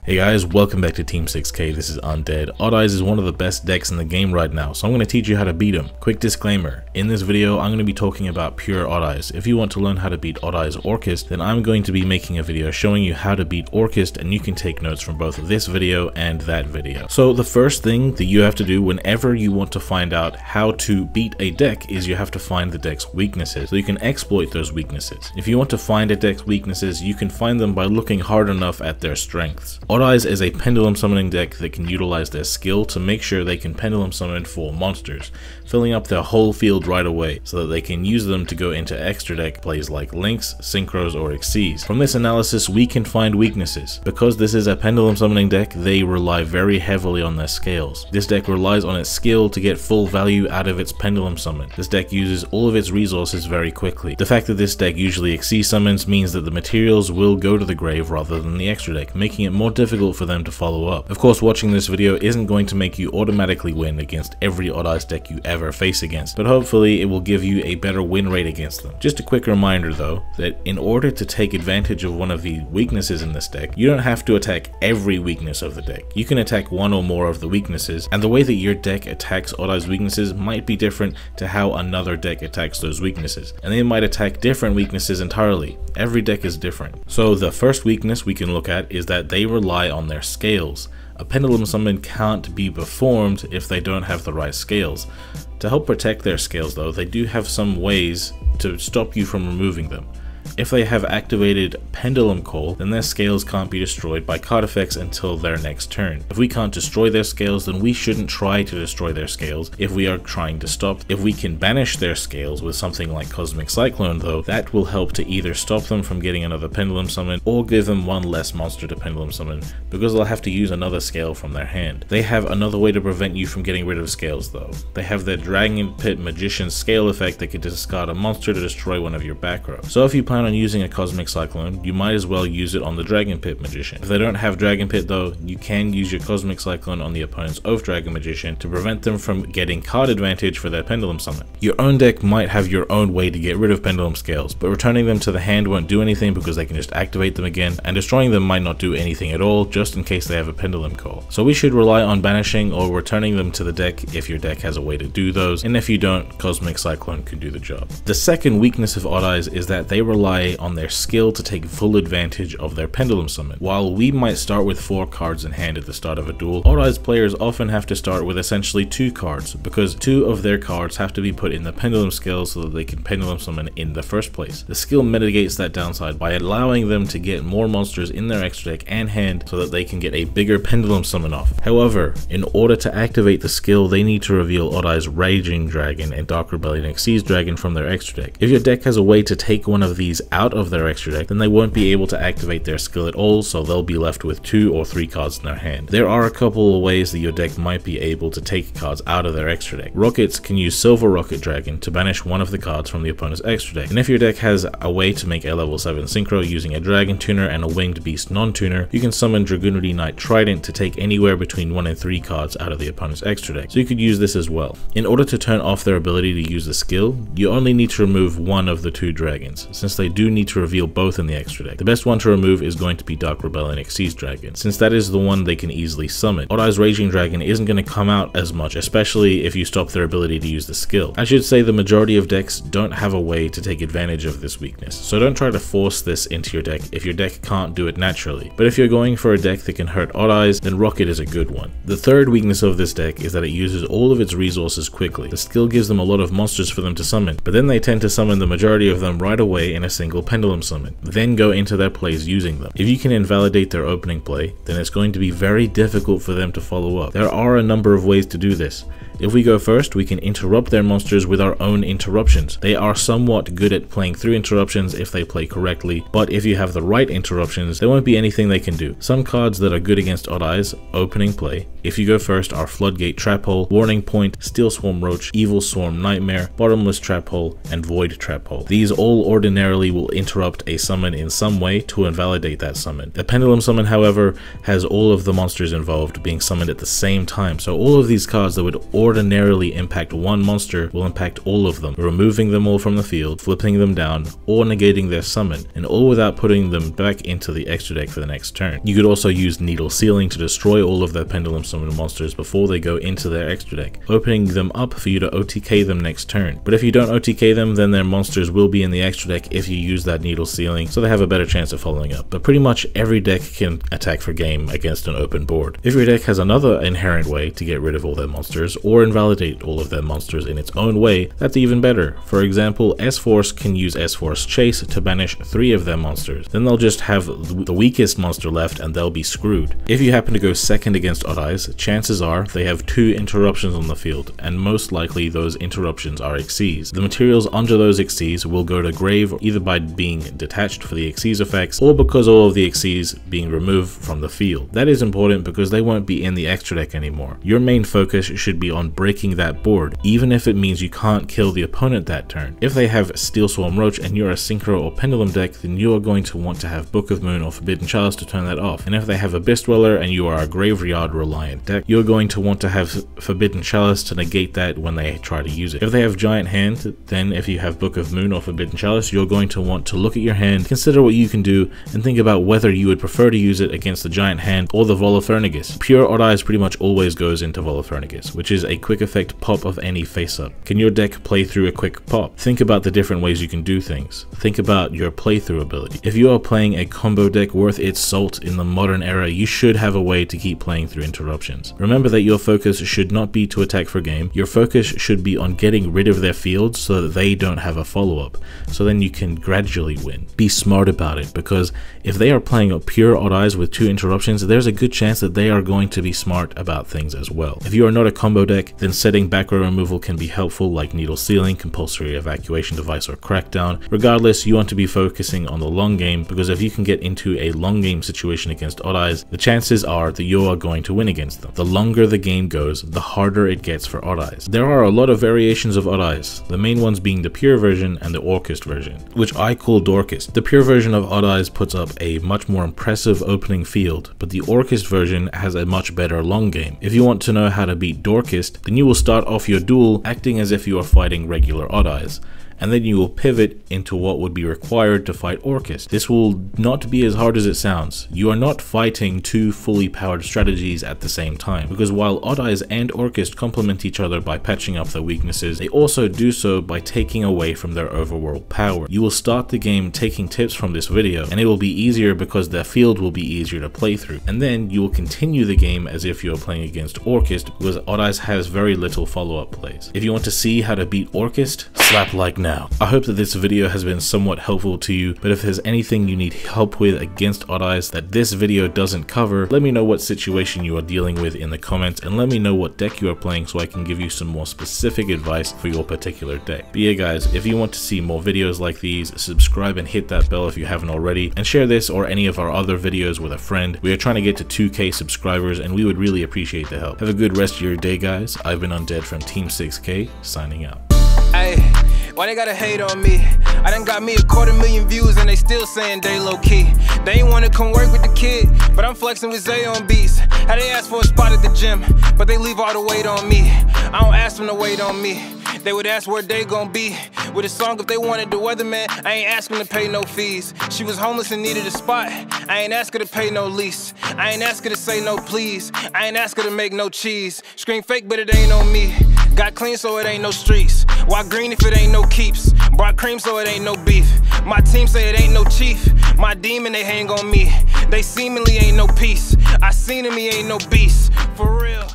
Hey guys, welcome back to Team 6K. This is Undead. Odd Eyes is one of the best decks in the game right now, so I'm going to teach you how to beat him. Quick disclaimer, in this video I'm going to be talking about pure Odd Eyes. If you want to learn how to beat Odd Eyes Orcust, then I'm going to be making a video showing you how to beat Orcust, and you can take notes from both this video and that video. So the first thing that you have to do whenever you want to find out how to beat a deck is you have to find the deck's weaknesses, so you can exploit those weaknesses. If you want to find a deck's weaknesses, you can find them by looking hard enough at their strengths. Odd Eyes is a pendulum summoning deck that can utilize their skill to make sure they can pendulum summon 4 monsters, filling up their whole field right away so that they can use them to go into extra deck plays like Links, Synchros, or Xyz. From this analysis we can find weaknesses. Because this is a pendulum summoning deck, they rely very heavily on their scales. This deck relies on its skill to get full value out of its pendulum summon. This deck uses all of its resources very quickly. The fact that this deck usually Xyz summons means that the materials will go to the grave rather than the extra deck, making it more difficult for them to follow up. Of course, watching this video isn't going to make you automatically win against every Odd Eyes deck you ever face against, but hopefully it will give you a better win rate against them. Just a quick reminder though, that in order to take advantage of one of the weaknesses in this deck, you don't have to attack every weakness of the deck. You can attack one or more of the weaknesses, and the way that your deck attacks Odd Eyes weaknesses might be different to how another deck attacks those weaknesses, and they might attack different weaknesses entirely. Every deck is different. So the first weakness we can look at is that they rely on their scales. A pendulum summon can't be performed if they don't have the right scales. To help protect their scales though, they do have some ways to stop you from removing them. If they have activated Pendulum Call, then their scales can't be destroyed by card effects until their next turn. If we can't destroy their scales, then we shouldn't try to destroy their scales if we are trying to stop. If we can banish their scales with something like Cosmic Cyclone though, that will help to either stop them from getting another Pendulum Summon or give them one less monster to Pendulum Summon, because they'll have to use another scale from their hand. They have another way to prevent you from getting rid of scales though. They have their Dragon Pit Magician's scale effect that can discard a monster to destroy one of your back row. So if you plan on using a Cosmic Cyclone, you might as well use it on the Dragon Pit Magician. If they don't have Dragon Pit though, you can use your Cosmic Cyclone on the opponent's Oath Dragon Magician to prevent them from getting card advantage for their Pendulum Summon. Your own deck might have your own way to get rid of Pendulum Scales, but returning them to the hand won't do anything because they can just activate them again, and destroying them might not do anything at all just in case they have a Pendulum Call. So we should rely on banishing or returning them to the deck if your deck has a way to do those, and if you don't, Cosmic Cyclone can do the job. The second weakness of Odd Eyes is that they rely on their skill to take full advantage of their Pendulum Summon. While we might start with 4 cards in hand at the start of a duel, Odd Eyes players often have to start with essentially 2 cards, because 2 of their cards have to be put in the Pendulum skill so that they can Pendulum Summon in the first place. The skill mitigates that downside by allowing them to get more monsters in their extra deck and hand so that they can get a bigger Pendulum Summon off. However, in order to activate the skill, they need to reveal Odd Eyes Raging Dragon and Dark Rebellion Xyz Dragon from their extra deck. If your deck has a way to take one of these out of their extra deck, then they won't be able to activate their skill at all, so they'll be left with 2 or 3 cards in their hand. There are a couple of ways that your deck might be able to take cards out of their extra deck. Rockets can use Silver Rocket Dragon to banish one of the cards from the opponent's extra deck, and if your deck has a way to make a level 7 Synchro using a Dragon Tuner and a Winged Beast non-tuner, you can summon Dragunity Knight Trident to take anywhere between 1 and 3 cards out of the opponent's extra deck, so you could use this as well. In order to turn off their ability to use the skill, you only need to remove one of the 2 dragons, since they do need to reveal both in the extra deck. The best one to remove is going to be Dark Rebellion Xyz Dragon, since that is the one they can easily summon. Odd Eyes Raging Dragon isn't going to come out as much, especially if you stop their ability to use the skill. I should say the majority of decks don't have a way to take advantage of this weakness, so don't try to force this into your deck if your deck can't do it naturally. But if you're going for a deck that can hurt Odd Eyes, then Rocket is a good one. The third weakness of this deck is that it uses all of its resources quickly. The skill gives them a lot of monsters for them to summon, but then they tend to summon the majority of them right away in a single Pendulum Summon, then go into their plays using them. If you can invalidate their opening play, then it's going to be very difficult for them to follow up. There are a number of ways to do this. If we go first, we can interrupt their monsters with our own interruptions. They are somewhat good at playing through interruptions if they play correctly, but if you have the right interruptions, there won't be anything they can do. Some cards that are good against Odd Eyes, opening play, if you go first, are Floodgate Trap Hole, Warning Point, Steel Swarm Roach, Evil Swarm Nightmare, Bottomless Trap Hole, and Void Trap Hole. These all ordinarily will interrupt a summon in some way to invalidate that summon. The Pendulum Summon, however, has all of the monsters involved being summoned at the same time, so all of these cards that would ordinarily ordinarily impact one monster will impact all of them, removing them all from the field, flipping them down, or negating their summon, and all without putting them back into the extra deck for the next turn. You could also use Needle Sealing to destroy all of their Pendulum Summon monsters before they go into their extra deck, opening them up for you to OTK them next turn. But if you don't OTK them, then their monsters will be in the extra deck if you use that Needle Sealing, so they have a better chance of following up. But pretty much every deck can attack for game against an open board. If your deck has another inherent way to get rid of all their monsters, or invalidate all of their monsters in its own way, that's even better. For example, S-Force can use S-Force Chase to banish 3 of their monsters. Then they'll just have the weakest monster left and they'll be screwed. If you happen to go second against Odd Eyes, chances are they have 2 interruptions on the field, and most likely those interruptions are Xyz. The materials under those Xyz will go to grave either by being detached for the Xyz effects, or because all of the Xyz being removed from the field. That is important because they won't be in the extra deck anymore. Your main focus should be on breaking that board, even if it means you can't kill the opponent that turn. If they have Steel Swarm Roach and you're a Synchro or Pendulum deck, then you are going to want to have Book of Moon or Forbidden Chalice to turn that off. And if they have Abyss Dweller and you are a Graveyard reliant deck, you're going to want to have Forbidden Chalice to negate that when they try to use it. If they have Giant Hand, then if you have Book of Moon or Forbidden Chalice, you're going to want to look at your hand, consider what you can do, and think about whether you would prefer to use it against the Giant Hand or the Volothernagus. Pure Odd Eyes pretty much always goes into Volothernagus, which is a quick effect pop of any face-up. Can your deck play through a quick pop? Think about the different ways you can do things. Think about your playthrough ability. If you are playing a combo deck worth its salt in the modern era, you should have a way to keep playing through interruptions. Remember that your focus should not be to attack for game. Your focus should be on getting rid of their fields so that they don't have a follow-up, so then you can gradually win. Be smart about it, because if they are playing a pure Odd Eyes with 2 interruptions, there's a good chance that they are going to be smart about things as well. If you are not a combo deck, then setting back row removal can be helpful, like Needle Sealing, Compulsory Evacuation Device, or Crackdown. Regardless, you want to be focusing on the long game, because if you can get into a long game situation against Odd Eyes, the chances are that you are going to win against them. The longer the game goes, the harder it gets for Odd Eyes. There are a lot of variations of Odd Eyes, the main ones being the pure version and the Orcust version, which I call Dorcust. The pure version of Odd Eyes puts up a much more impressive opening field, but the Orcust version has a much better long game. If you want to know how to beat Dorcust, then you will start off your duel acting as if you are fighting regular Odd Eyes, and then you will pivot into what would be required to fight Orcust. This will not be as hard as it sounds. You are not fighting 2 fully powered strategies at the same time, because while Odd Eyes and Orcust complement each other by patching up their weaknesses, they also do so by taking away from their overworld power. You will start the game taking tips from this video, and it will be easier because their field will be easier to play through. And then you will continue the game as if you are playing against Orcust, because Odd Eyes has very little follow-up plays. If you want to see how to beat Orcust, slap like now. I hope that this video has been somewhat helpful to you, but if there's anything you need help with against Odd Eyes that this video doesn't cover, let me know what situation you are dealing with in the comments, and let me know what deck you are playing so I can give you some more specific advice for your particular deck. But yeah guys, if you want to see more videos like these, subscribe and hit that bell if you haven't already, and share this or any of our other videos with a friend. We are trying to get to 2K subscribers and we would really appreciate the help. Have a good rest of your day guys. I've been Undead from Team 6K, signing out. Ay, why they gotta hate on me? I done got me 250,000 views and they still saying they low-key. They ain't wanna come work with the kid, but I'm flexing with Zay on beats. How they ask for a spot at the gym, but they leave all the weight on me. I don't ask them to wait on me. They would ask where they gon' be with a song if they wanted the weatherman. I ain't asking to pay no fees. She was homeless and needed a spot. I ain't ask her to pay no lease. I ain't ask her to say no please. I ain't ask her to make no cheese. Scream fake but it ain't on me. Got clean so it ain't no streets. Why green if it ain't no keeps? Brought cream so it ain't no beef. My team say it ain't no chief. My demon they hang on me. They seemingly ain't no peace. I seen him, he ain't no beast. For real.